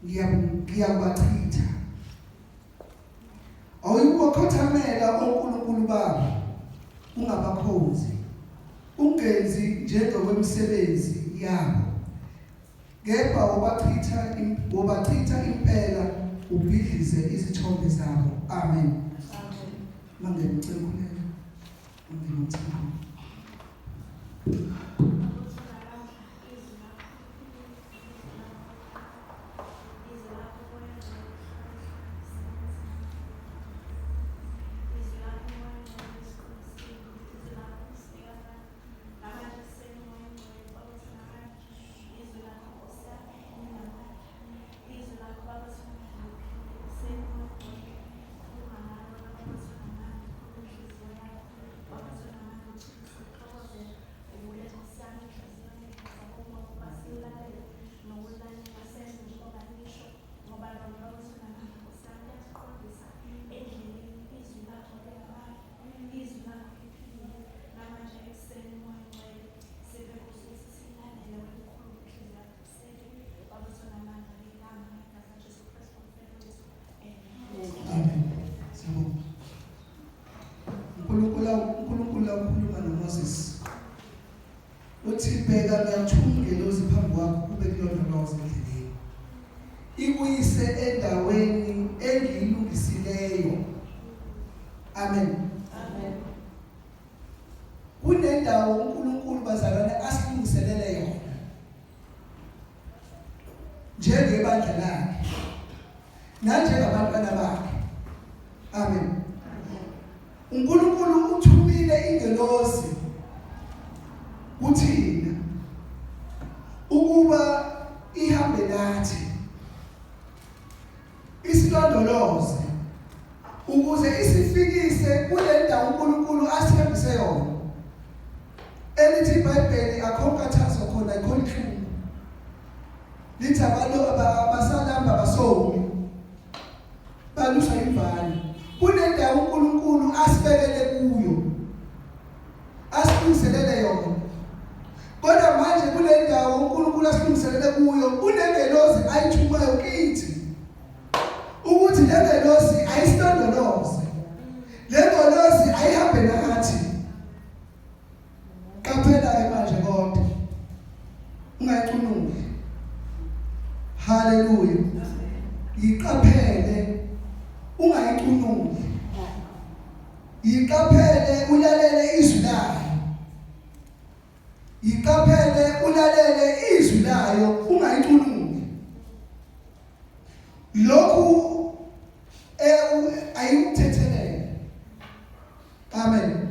ngiyabachitha. Awuyikhothamela onkulunkulu babo ungabakhonzi. Ungenzi njengokwemisebenzi yabo. Kepha wobachitha impela ubhidlize izithombe zabo. Amen. Mangene ucela. Mangene ucela. Bheka ngiyathuma ingelosi phambi kwakho kube kulondoloze endleleni. Ikuyise endaweni engiyilungisileyo. Amen. Amen. Kunendawo uNkulunkulu bazalwane asilungiselele yona. Njengebandla lakhe. Nanjengabantwana bakhe. Amen. uNkulunkulu uthumile ingelosi kuthina ukuba ihambe nathi isilondoloze ukuze isifikise kule ndawo uNkulunkulu asithembise yona. Elithi iBhayibheli akho nkathazo khona ikho inhlungu. Lithi abantu abasalamba basomi balusha imvalo. Kule ndawo uNkulunkulu asibekele kuyo. Asilungiselele yona. Kodwa manje kule ndawo uNkulunkulu asilungiselele kuyo unengelosi ayithumayo kithi. Ukuthi le ngelosi ayisilondoloze. Le ngelosi ayihambe nathi. Qaphela manje kodwa. Ungayicunuli. Haleluya. Yiqaphele ungayicunuli. Yiqaphele ulalele izwi layo. Yiqaphele ulalele izwi layo ungayicunuli. Lokhu ayimthethelele. Amen.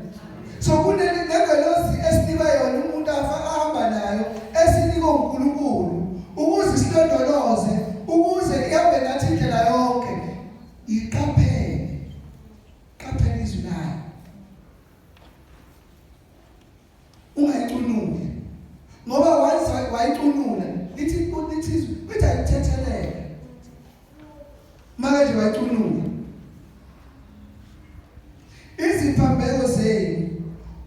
So kunengelosi esinika yona umuntu ahamba nayo esinika uNkulunkulu ukuze isilondoloze ukuze ihambe nathi indlela yonke. Iqaphele izwi layo ungayicunuli ngoba wayicunula lithi ayithethelele manje wayicunula. Iziphambeko zenu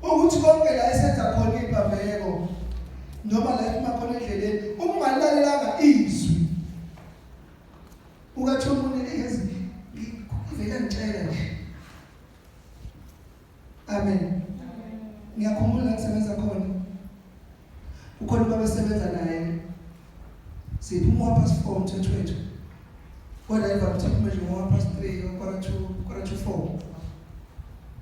ukuthi konke la esenza khona iphambeko noma la ikhona endleleni ungalalelanga izwi ukathomune ivela ngitshela nje. Amen. Ngiyakhumbula la kusebenza khona ukhona ubaba esebenza naye siphuma past 4 mthethwethu kodwa evamthaphume nje past 3 quarter to 4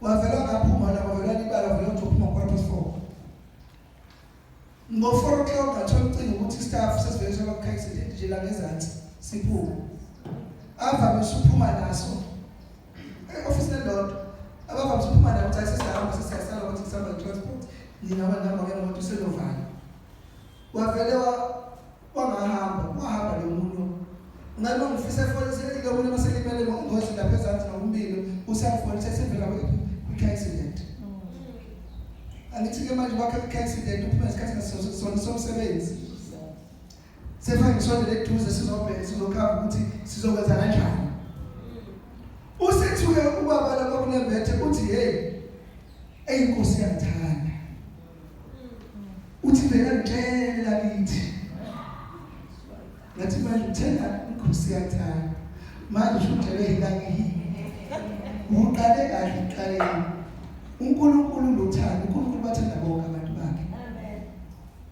wavela ngaphuma la wavela libala vela uthuma past 4 ngo 4 o'clock athola ucingo ukuthi staff sesivele sokukhayisela nje la ngezansi siphuma avame usuphuma naso office landlord abavame usuphuma nayo ukuthi sesihamba sesiyasala ukuthi sihamba transport nina namba ngemoto senovalo wavele wahamba lo muntu ngabe ngifisa fonise ke umuntu maselimele ngozi lapha ezansi nokumbilo usafona sesivela kwi-accident. Angithi ke manje wakhe kwi-accident uphuma isikhathi somsebenzi sefake ngisondele eduze sizokhava ukuthi sizokwenza kanjani. Usethuke ubaba lapha kunembethe uthi hey Inkosi yathanda uthi vela ngitshela kithi ngathi manje uthenga inkosi yakuthayo. Manje ushudele ilangi. Uqale kahle iqaleni. uNkulunkulu lothando, uNkulunkulu bathanda bonke abantu bakhe. Amen.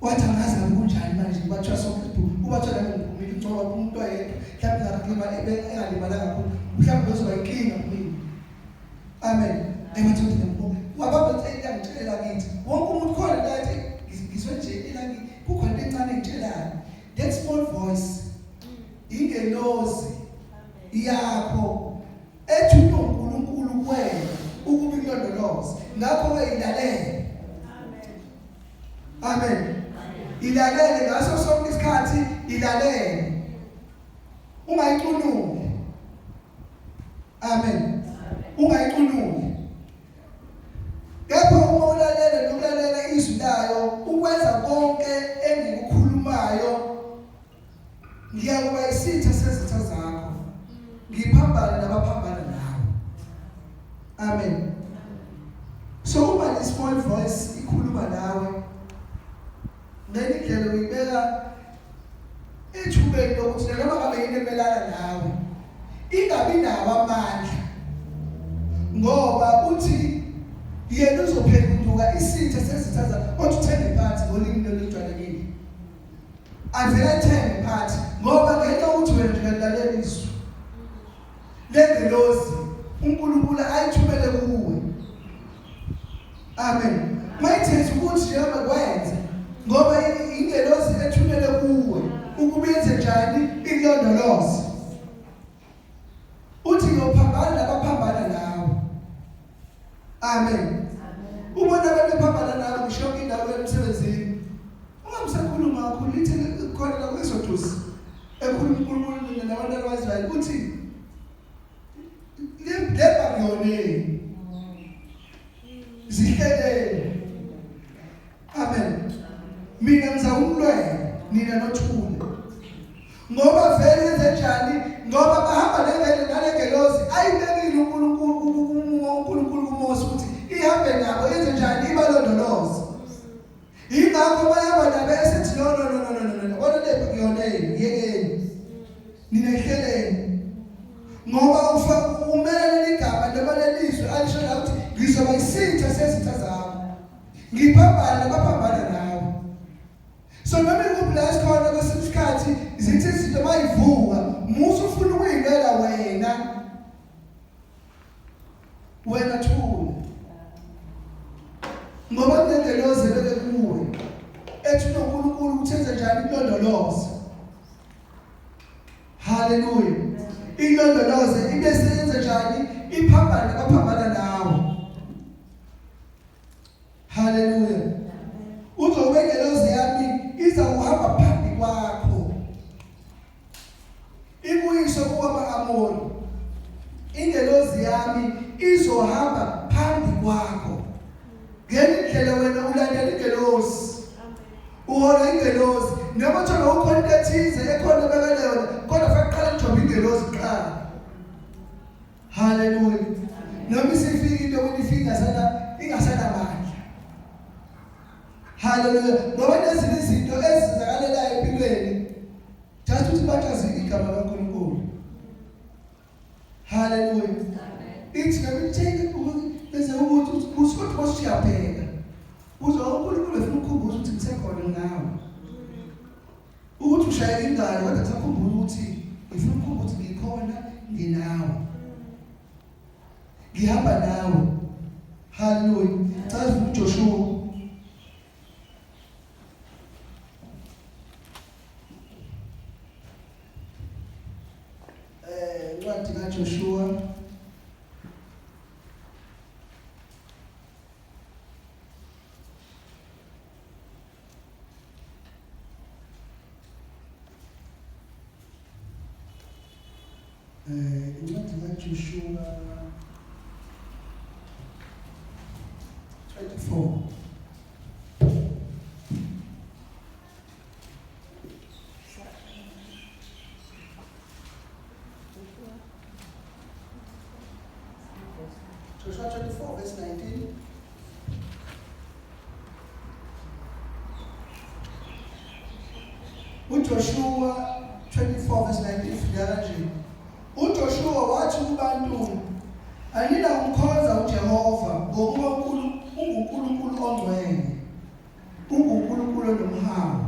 Wathi angazi kunjani manje bathiwa sonke ubathola ngomphumela ucoba umuntu oyedwa mhlawumbe engalimala kakhulu mhlawumbe bezoba inkinga kumina. Amen. Emathole nempomo. Wababa ngitshela kithi wonke umuntu khona la ethi ngizwe nje elangi kukhona encane ngitshelayo. That small voice ingelosi yakho ethi uNkulunkulu kuwena ukuba ikulondoloze. Ngakho ke ilalele. Amen. Amen. Ilalele ngaso sonke isikhathi ilalele. Ungayicunuli. Amen. Ungayicunuli. Kepha uma ulalele nokulalela izwi layo ukwenza konke engikukhulumayo ngiyakuba isitha sezitha zakho. Ngiphambane nabaphambana nawe. Amen. So uma small voice ikhuluma nawe ngendlela uyibeka ethubeni lokuthi noma ngabe yini emelana nawe ingabi nawo amandla ngoba uthi yena uzophenduka isitha sesithaza othi uthenge phansi ngolimi lolujwayelekile avela thenge phansi ngoba ngeke uthi wena ngalalela izwi lengelosi uNkulunkulu ayithumele kuwe. Amen. Mayithethe ukuthi yaba kwenza ngoba ingelosi ethumele kuwe ukuba yenze njani ikulondoloze. Uthi uyophambana nabaphambana nawe. Amen. Ubona abantu bephambana nawe ngisho indawo emsebenzini. Ungamsakhuluma kakhulu lithi khona la kwesodusi. Ekhulunkulu nabantu abaziwayo uthi leba yone. Zihlelele. Amen. Mina ngizawulwela nina nothule. Ngoba vele yenze njani ngoba bahamba ngelosi ayibekile uNkulunkulu kuMose ukuthi ihambe nabo yenze njani ibalondoloze. Ingakho bayaba nabo esithi no bona leba kuyoneni yekeni. Nina ihleleni. Ngoba umele igama lebalelizwe alisho ukuthi ngizoba isitha sezitha zakho. Ngiphambana nabaphambana nawe. So noma ukubless khona kwesikhathi izithi izinto mayivuka musu ufuna ukuyimela wena thula. Ngoba kunengelozi beke kuwe ethi uNkulunkulu uthenze njani ikulondoloze. Hallelujah. Ikulondoloze ibe seyenze njani iphambane nabaphambana nawe. Hallelujah. Uzobe ingelosi yami izawuhamba phambi kwakho. Ibuyisho kuwama-Amori. Ingelosi yami izohamba phambi kwakho. Ngendlela wena ulandela ingelosi. Uhola ingelosi. Noma uthola ukhona ethize ekhona bekele yona, kodwa fanele uqale ujobe ingelosi kuqala. Hallelujah. Noma isifika into ukufika ingasana amandla. Hallelujah. Ngoba nezinye izinto ezizakalelayo empilweni just ukuthi bachaze igama kaNkulunkulu. Hallelujah. Ithi ngabithenge bese ukuthi usukuthi bosiyabheka. Uzo uNkulunkulu efuna ukukhumbuza ukuthi ngisekhona nawe. Ukuthi ushaya ingalo kodwa kusakhumbuza ukuthi ngifuna ukukhumbuza ukuthi ngikhona nginawe. Ngihamba nawe. Hallelujah. Chaza uJoshua. Incwadi kaJoshua incwadi kaJoshua 24. Joshua 24 verse 19. UJoshua 24 verse 19 fika kanje. uJoshua wathi kubantu, anina kumkhonza uJehova ngokuba uNkulunkulu ongcwele, uNkulunkulu onomhawu.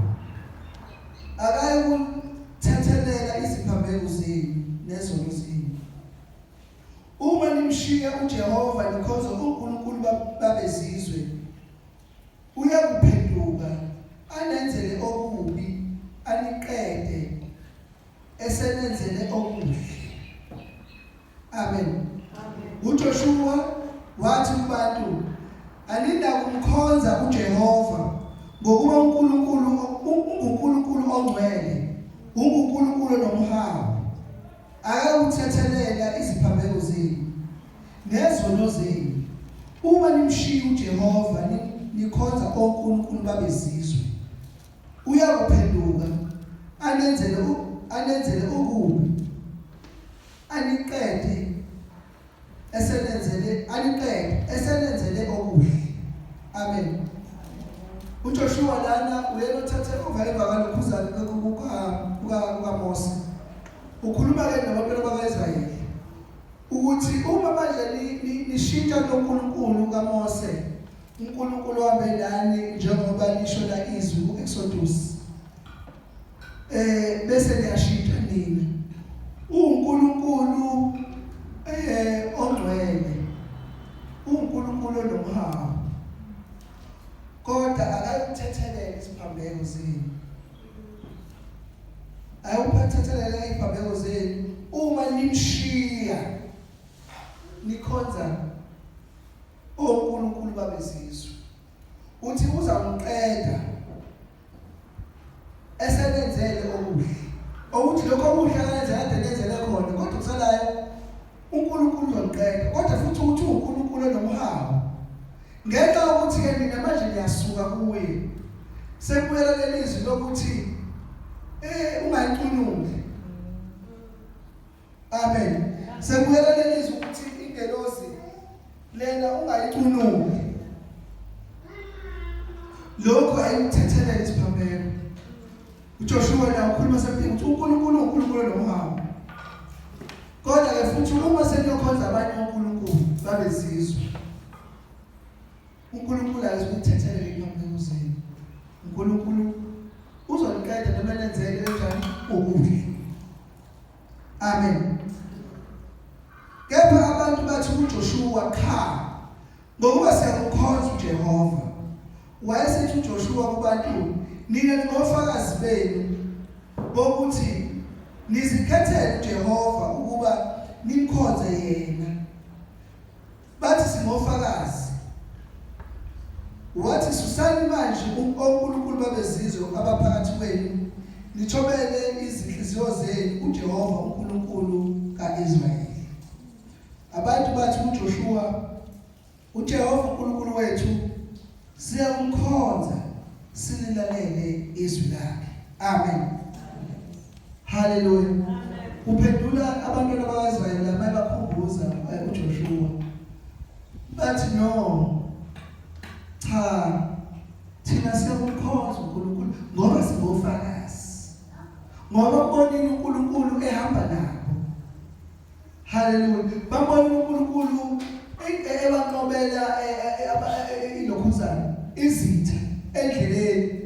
Akayi kuthethelela iziphambeko zenu nezono zenu. Uma nimshiya uJehova nikhonza uNkulunkulu babezizwe, uyakuphenduka anenzele okubi, aniqede esenenzele okuhle. Amen. uJoshua wathi kubantu, anina kumkhonza uJehova ngokuba uNkulunkulu ongcwele, uNkulunkulu onomhawu. Akakuthethelela iziphambeko zenu nezono zenu. Uma nimshiya uJehova nikhonza onkulunkulu babezizwe, uyakuphenduka anenzele okubi, aniqede esenenzele okuhle. Amen. uJoshua lana uyena uthathe uvayeva kalokhuza kukaMose. Ukhuluma ke nabantu bakaIsrayeli ukuthi uma manje nishintsha loNkulunkulu kaMose, uNkulunkulu wami lani njengoba lisho la izwi kuExodus, bese liyashintsha nina. uNkulunkulu ongcwele, uNkulunkulu onomhawu, kodwa akayithethelele isiphambeko zenu. Ayuphathethelele iziphambeko zenu uma nimshiya nikhonza onkulunkulu babezizwe. Uthi uzamqeda esenenzele okuhle. Ukuthi lokho okuhle ayenze kade nenzele khona, kodwa kusalayo uNkulunkulu uzomqeda. Kodwa futhi ukuthi uNkulunkulu onomhawu. Ngenxa yokuthi ke mina manje ngiyasuka kuwe, sekubuyela lelizwi lokuthi ungayicunuli. Amen. Sekubuyela lelizwi ukuthi ingelosi lena ungayicunuli. Lokho ayithethelele isiphambeko. uJoshua la ukhuluma sephinda ukuthi uNkulunkulu nomhawu. Kodwa ke futhi uma seniyokhonza abanye onkulunkulu babezizwe, uNkulunkulu ayizokuthethelele iziphambeko zenu. uNkulunkulu uzoniqeda noma nenzele kanjani okuhle. Amen. Kepha abantu bathi uJoshua cha, ngokuba siyamkhonza uJehova. Wayesethi uJoshua kubantu, nina ningofakazi benu bokuthi nizikhethele uJehova ukuba nimkhonze yena. Bathi singofakazi. Wathi susani manje onkulunkulu babezizwe abaphakathi kwenu, nithobele izinhliziyo zenu uJehova uNkulunkulu kaIsrayeli. Abantu bathi uJoshua, uJehova uNkulunkulu wethu siyakumkhonza, sililalele izwi lakhe. Amen. Hallelujah. Uphendula abantwana bakaIsrayeli abakhumbuza uJoshua. Bathi no, cha, thina siyakumkhonza uNkulunkulu ngoba singofakazi, ngoba kubonile uNkulunkulu ehamba nabo. Hallelujah. Babona uNkulunkulu ebanqobela ilokhuzana izitha endleleni.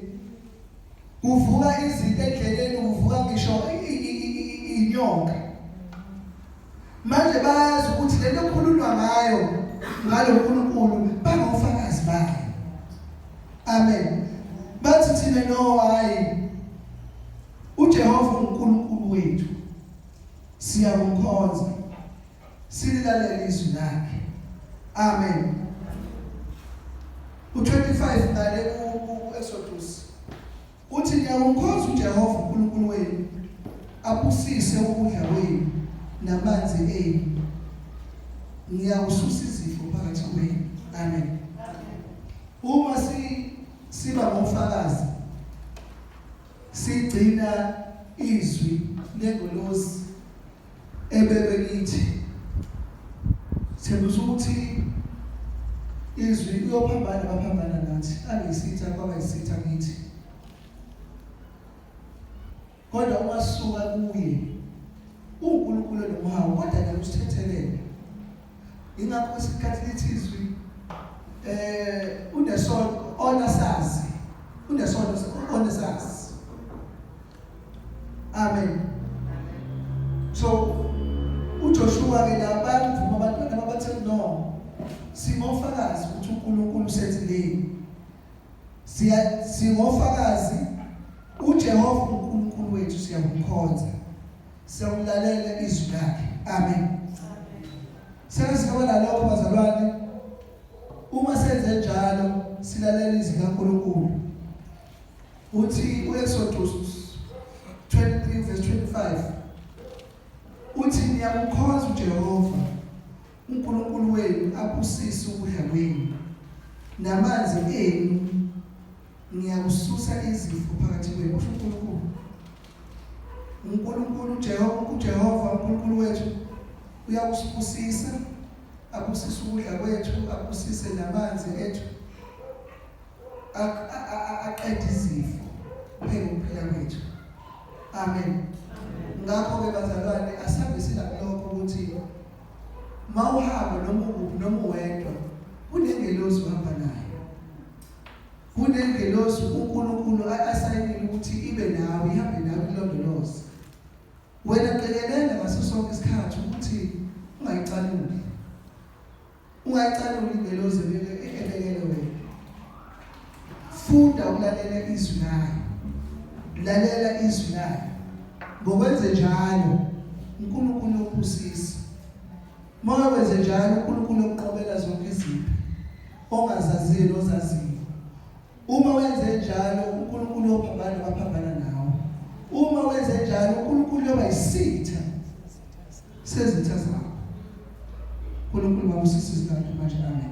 Uvuka izitha endleleni, uvuka ngisho inyoka. Manje bayazi ukuthi lento okukhulunywa ngayo ngalo uNkulunkulu bangofakazi bayo. Amen. Bathi thina no, hayi, uJehova uNkulunkulu wethu siyakumkhonza, sililalele izwi lakhe. Amen. U25 ngale kuExodus uthi ngiyakumkhonza uJehova uNkulunkulu wenu, abusise ukudla kwenu namanzi enu, ngiyawususa izifo phakathi kwenu. Amen. Uma siba ngofakazi, sigcina izwi lengelosi ebebe kithi, sithemba ukuthi izwi uyophambana baphambana nathi, angisitha kwaba isitha kithi. kodwa uma sisuka kuye uNkulunkulu nomhawu kodwa naye usithethelele. Ingakho isikhathi lethizwi unesono onasazi amen. So uJoshua ke labavuma abantwana abathe no singofakazi ukuthi uNkulunkulu usethileni. Singofakazi uJehova uNkulunkulu wethu siyamkhonza. Siyamlalela izwi lakhe. Amen. Sengizikaba nalokho bazalwane. Uma senze njalo silalela izwi kaNkulunkulu. Uthi uExodus 23 verse 25. Uthi niyamkhonza uJehova uNkulunkulu wenu abusise ukudla kwenu namanzi enu ngiyakususa izifo phakathi kwenu. Usho uNkulunkulu uJehova uNkulunkulu wethu uyakusibusisa, abusise ukudla kwethu, abusise namanzi ethu, aqede izifo phela ukuphila kwethu. Amen. Ngakho ke bazalwane asabe silapho ukuthi mawuhamba noma uwedwa kunengelosi uhamba nayo. Kunengelosi uNkulunkulu asayinile ukuthi ibe nawe, ihambe nawe kulondoloze. Wena qekelela ngaso sonke isikhathi ukuthi ungayicanuli. Ungayicanuli ingelosi ebekele wena. Funda ukulalela izwi layo. Lalela izwi layo. Ngokwenze njalo uNkulunkulu ukusisa. Uma wenze njalo uNkulunkulu uqobela zonke izinto ongazaziyo ozaziyo. Uma wenze njalo uNkulunkulu uphambana baphambana nawe. Uma wenze njalo uNkulunkulu yoba isitha sezitha zakho. uNkulunkulu babusise izinto manje. Amen.